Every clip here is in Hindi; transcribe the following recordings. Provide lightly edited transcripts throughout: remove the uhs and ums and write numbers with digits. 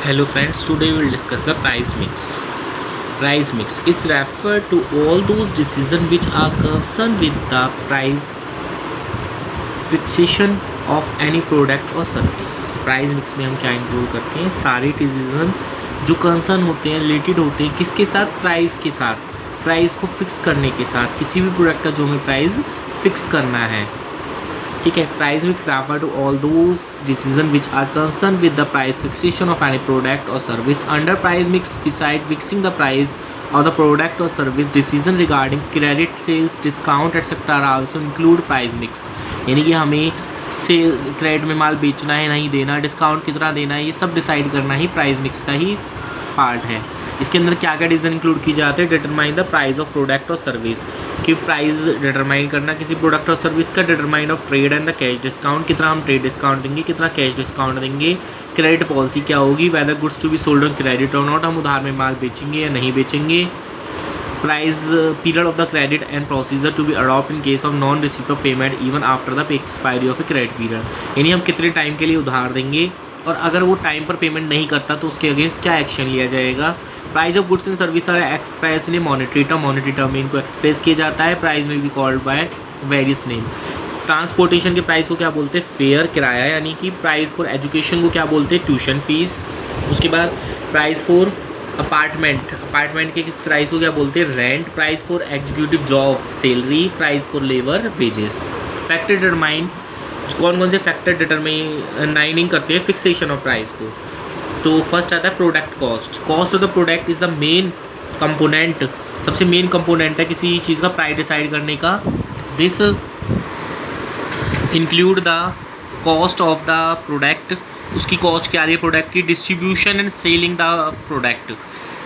Hello friends, today we will discuss the price mix. Price mix is referred to all those decisions which are concerned with the price fixation of any product or service. Price mix में हम क्या इंक्लूड करते हैं? सारे डिसीजन जो कंसर्न होते हैं, रिलेटेड होते हैं किसके साथ? प्राइस के साथ, प्राइस को फिक्स करने के साथ, किसी भी प्रोडक्ट का जो हमें प्राइस फिक्स करना है, ठीक है. Price mix refer to all those decision which are concern with the price fixation of any product और service. Under price mix beside fixing the price of the product or service, decision regarding credit, sales, discount etc. are also include price mix. यानी कि हमें सेल क्रेडिट में माल बेचना है, नहीं देना, डिस्काउंट कितना देना है, ये सब डिसाइड करना ही प्राइस मिक्स का ही पार्ट है. इसके अंदर क्या क्या डिसीजन इंक्लूड किए जाते हैं? Determine the price of product और सर्विस, कि प्राइस डिटरमाइन करना किसी प्रोडक्ट और सर्विस का. Determine of trade and the cash discount, कितना हम ट्रेड डिस्काउंट देंगे, कितना कैश डिस्काउंट देंगे. क्रेडिट पॉलिसी क्या होगी, whether goods to be sold on credit और नॉट, हम उधार में माल बेचेंगे या नहीं बेचेंगे. Price period of the credit and procedure to be adopt in case of non receipt of payment even after the expiry of a credit period, यानी हम कितने टाइम के लिए उधार देंगे और अगर वो टाइम पर पेमेंट नहीं करता तो उसके अगेंस्ट क्या एक्शन लिया जाएगा. Price of goods and service are express in monetary term में इनको एक्सप्रेस किया जाता है. प्राइस में भी called by various name. Transportation के प्राइस को क्या बोलते हैं? फेयर, किराया, यानी कि प्राइस फॉर एजुकेशन को क्या बोलते हैं? Tuition fees. उसके बाद प्राइस फॉर अपार्टमेंट के प्राइस को क्या बोलते हैं? Rent. Price for executive job, salary. Price for labour, wages. Factor determine, कौन कौन से फैक्टर डिटरमाइनिंग करते हैं फिक्सेशन ऑफ प्राइस को? तो फर्स्ट आता है product cost. Cost of the product is the main component, सबसे मेन कंपोनेंट है किसी चीज़ का प्राइस डिसाइड करने का. This include the cost of the product, उसकी कॉस्ट क्या रही है प्रोडक्ट की. Distribution and selling the product.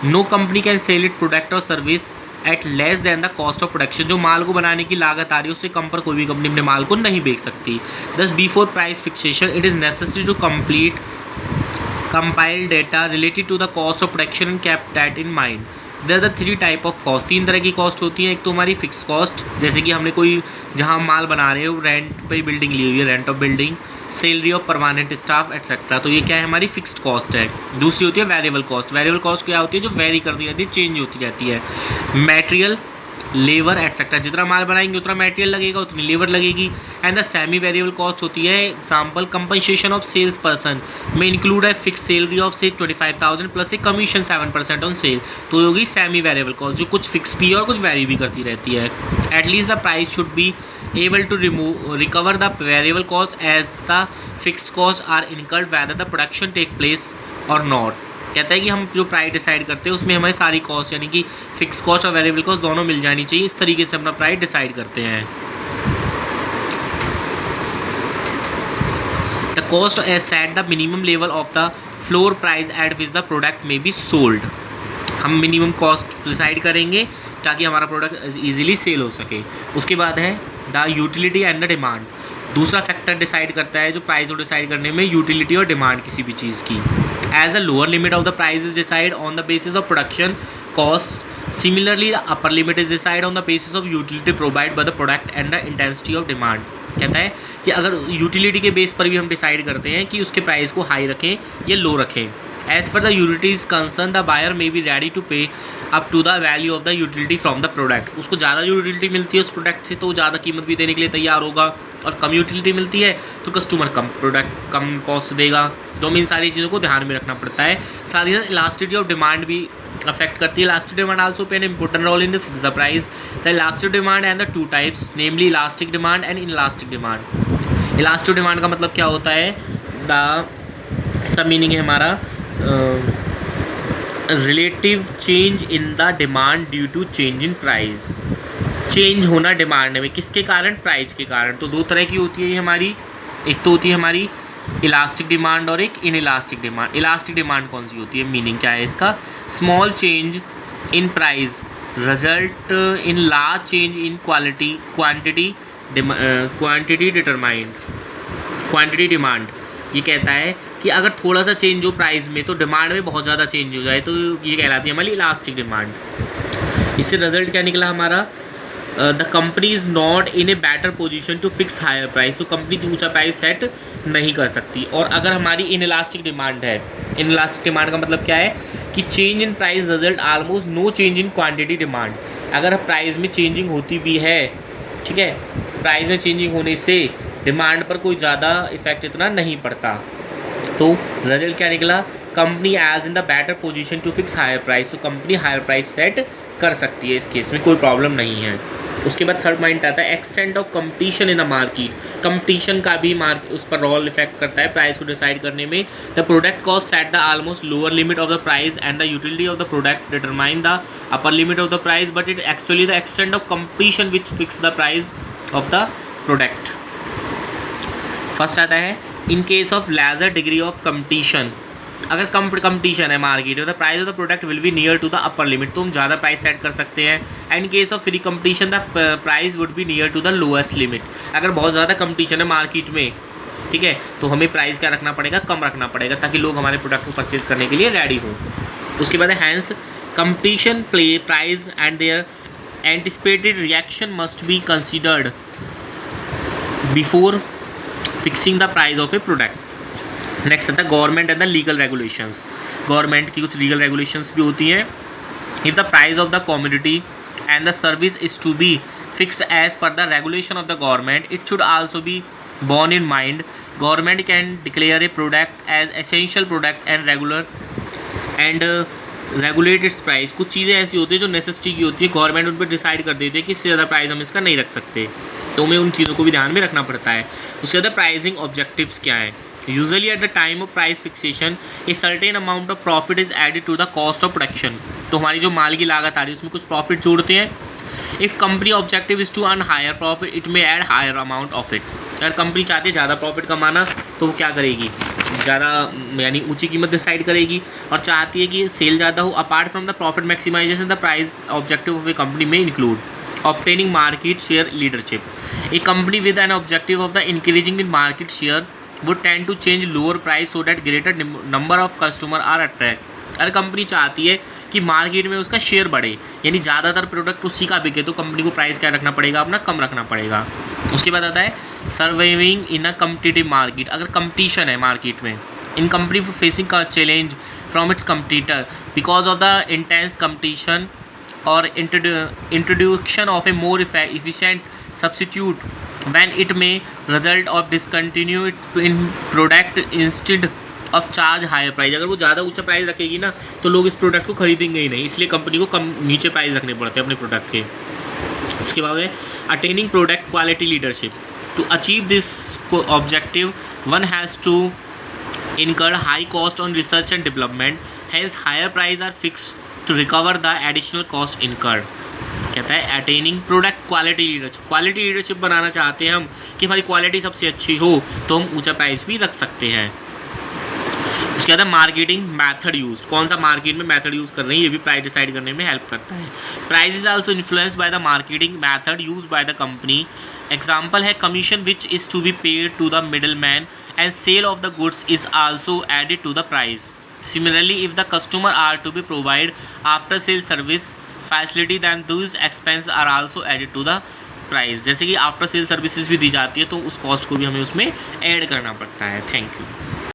No company can sell it product और service at less than the cost of production, जो माल को बनाने की लागत आ रही है उससे कम पर कोई भी कंपनी अपने माल को नहीं बेच सकती. Thus before price fixation it is necessary to compile data related to the cost of production and kept that in mind. There are the three type of cost. तीन तरह की कॉस्ट होती है. एक तो हमारी फिक्स कॉस्ट, जैसे कि हमने कोई जहाँ हम माल बना रहे हो रेंट पे बिल्डिंग ली हुई है, rent of building, salary of permanent staff etcetera, तो ये क्या है? हमारी फिक्स्ड कॉस्ट है. दूसरी होती है वेरिएबल कॉस्ट. वेरिएबल कॉस्ट क्या होती है? जो वेरी करती रहती है, चेंज होती रहती है. मटेरियल, लेबर एटसेट्रा, जितना माल बनाएंगे उतना मटेरियल लगेगा, उतनी लेबर लगेगी. And the semi variable cost होती है example compensation of sales person में इंक्लूड है फिक्स सैलरी ऑफ से 25,000 plus a commission 7% on sale, तो होगी सेमी वेरिएबल कॉस्ट, जो कुछ फिक्स भी है और कुछ वेरी भी करती रहती है. At least the price should be able to recover the variable cost as the fix cost are incurred whether the production take place और नॉट. कहता है कि हम जो प्राइस डिसाइड करते हैं उसमें हमारी सारी कॉस्ट यानी कि फिक्स कॉस्ट और वेरिएबल कॉस्ट दोनों मिल जानी चाहिए. इस तरीके से अपना प्राइस डिसाइड करते हैं. The cost as set the minimum level of the floor price at which the product में बी सोल्ड. हम मिनिमम कॉस्ट डिसाइड करेंगे ताकि हमारा प्रोडक्ट इजीली सेल हो सके. उसके बाद है the utility and the demand. दूसरा फैक्टर डिसाइड करता है जो प्राइस को डिसाइड करने में, यूटिलिटी और डिमांड किसी भी चीज़ की. As a lower limit of the price is decided on the basis of production cost. Similarly, the upper limit is decided on the basis of utility provided by the product and the intensity of demand. कहता है कि अगर यूटिलिटी के बेस पर भी हम डिसाइड करते हैं कि उसके प्राइस को हाई रखें या लो रखें. As per the utility is concerned, the buyer may be ready to pay up to the value of the utility from the product. उसको ज़्यादा यूटिलिटी मिलती है उस प्रोडक्ट से तो वो ज़्यादा कीमत भी देने के लिए तैयार होगा, और कम यूटिलिटी मिलती है तो कस्टमर कम कॉस्ट देगा. तो हमें इन सारी चीज़ों को ध्यान में रखना पड़ता है. साथ ही साथ इलास्टिसिटी ऑफ डिमांड भी अफेक्ट करती है. Elastic demand also play an important role in the fix the price. The elastic demand and the two types, namely elastic demand and inelastic demand. Elastic demand का मतलब क्या होता है? द सब मीनिंग है हमारा relative change in the demand due to change in price. Change होना डिमांड में किसके कारण? प्राइस के कारण. तो दो तरह की होती है ये हमारी. एक तो होती है हमारी इलास्टिक डिमांड और एक in elastic demand. Elastic demand कौन सी होती है? मीनिंग क्या है इसका? Small change in price result in large change in quantity determined quantity demand. ये कहता है कि अगर थोड़ा सा चेंज हो प्राइस में तो डिमांड में बहुत ज़्यादा चेंज हो जाए, तो ये कहलाती है हमारी इलास्टिक डिमांड. इससे रिजल्ट क्या निकला हमारा? The company is not in a better position to fix higher price, तो कंपनी ऊंचा प्राइस सेट नहीं कर सकती। और अगर हमारी इनइलास्टिक डिमांड है, इनइलास्टिक डिमांड का मतलब क्या है कि change in price result almost no change in quantity demand. अगर प्राइस में चेंजिंग होती भी है, ठीक है, प्राइस में चेंजिंग होने से डिमांड पर कोई ज़्यादा इफेक्ट इतना नहीं पड़ता, तो रिजल्ट क्या निकला, company is in the better position to fix higher price, तो कंपनी हायर प्राइस सेट कर सकती है, इस केस में कोई प्रॉब्लम नहीं है। उसके बाद थर्ड पॉइंट आता है extent of competition in the market. Competition का भी उस पर रोल इफेक्ट करता है प्राइस को डिसाइड करने में। The product cost set the almost lower limit of the price and the utility of the product determine the upper limit of the price, but it actually the extent of competition which fix the price of the product. First आता है in case of lesser degree of competition, अगर कंपटीशन है मार्केट में, the price of the product will be near to the upper limit, तो हम ज़्यादा प्राइस सेट कर सकते हैं। And case of free competition the price would be near to the lowest limit. अगर बहुत ज़्यादा कंपटीशन है मार्केट में, ठीक है, तो हमें प्राइस क्या रखना पड़ेगा, कम रखना पड़ेगा, ताकि लोग हमारे प्रोडक्ट को परचेज करने के लिए रेडी हों। उसके बाद hence competition play price and their anticipated reaction must be considered before fixing the price of a product. Next आता है government and the legal regulations. Government की कुछ लीगल रेगुलेशंस भी होती हैं। If the price of the commodity and the service is to be fix as per the regulation of the government, it should also be borne in mind. Government can declare a product as essential product and regulate its price. कुछ चीज़ें ऐसी होती है जो नेसेसिटी की होती है, गवर्नमेंट उन पर डिसाइड कर देती है कि इससे ज़्यादा प्राइस हम इसका नहीं रख सकते, तो हमें उन चीज़ों को भी ध्यान में रखना पड़ता है। उसके बाद प्राइसिंग ऑब्जेक्टिव्स क्या हैं। Usually at the time of price fixation a certain amount of profit is added to the cost of production, तो हमारी जो माल की लागत आ रही है उसमें कुछ प्रॉफिट जोड़ते हैं। If company objective is to earn higher profit it may add higher amount of it. अगर कंपनी चाहती है ज़्यादा प्रॉफिट कमाना, तो वो क्या करेगी, ज़्यादा यानी ऊंची कीमत डिसाइड करेगी, और चाहती है कि सेल ज़्यादा हो। Apart from the profit maximization the price objective of a company may include obtaining market share leadership. A company with an objective of the increasing in market share would tend to change lower price so that greater number of customer are attract. अगर कंपनी चाहती है कि मार्केट में उसका शेयर बढ़े, यानी ज़्यादातर प्रोडक्ट उसी का बिके, तो कंपनी को प्राइस क्या रखना पड़ेगा, अपना कम रखना पड़ेगा। उसके बाद आता है surviving in a competitive market. अगर कंपटीशन है मार्केट में, in company facing a challenge from its competitor because of the intense competition or introduction of a more efficient substitute when it may result of discontinue in product instead of charge higher price. अगर वो ज़्यादा ऊंचा प्राइस रखेगी ना, तो लोग इस प्रोडक्ट को खरीदेंगे ही नहीं, इसलिए कंपनी को कम नीचे प्राइस रखने पड़ते हैं अपने प्रोडक्ट के। उसके बाद है attaining product quality leadership. To achieve this objective one has to incur high cost on research and development, hence higher price are fixed to recover the additional cost incurred. कहता है attaining product quality leadership. Quality leadership बनाना चाहते हैं हम कि हमारी क्वालिटी सबसे अच्छी हो, तो हम ऊंचा प्राइस भी रख सकते हैं। उसके बाद मार्केटिंग मैथड यूज, कौन सा मार्केट में मैथड यूज़ कर रहे हैं, ये भी प्राइस डिसाइड करने में हेल्प करता है। Price is also influenced by the marketing method use by the company. Example है commission which is to be paid to the middle man and sale of the goods is also added to the price. Similarly, if the customer are to be provide after sale service facility, then those expenses are also added to the price. जैसे कि आफ्टर सेल सर्विसेज भी दी जाती है, तो उस कॉस्ट को भी हमें उसमें ऐड करना पड़ता है। Thank you.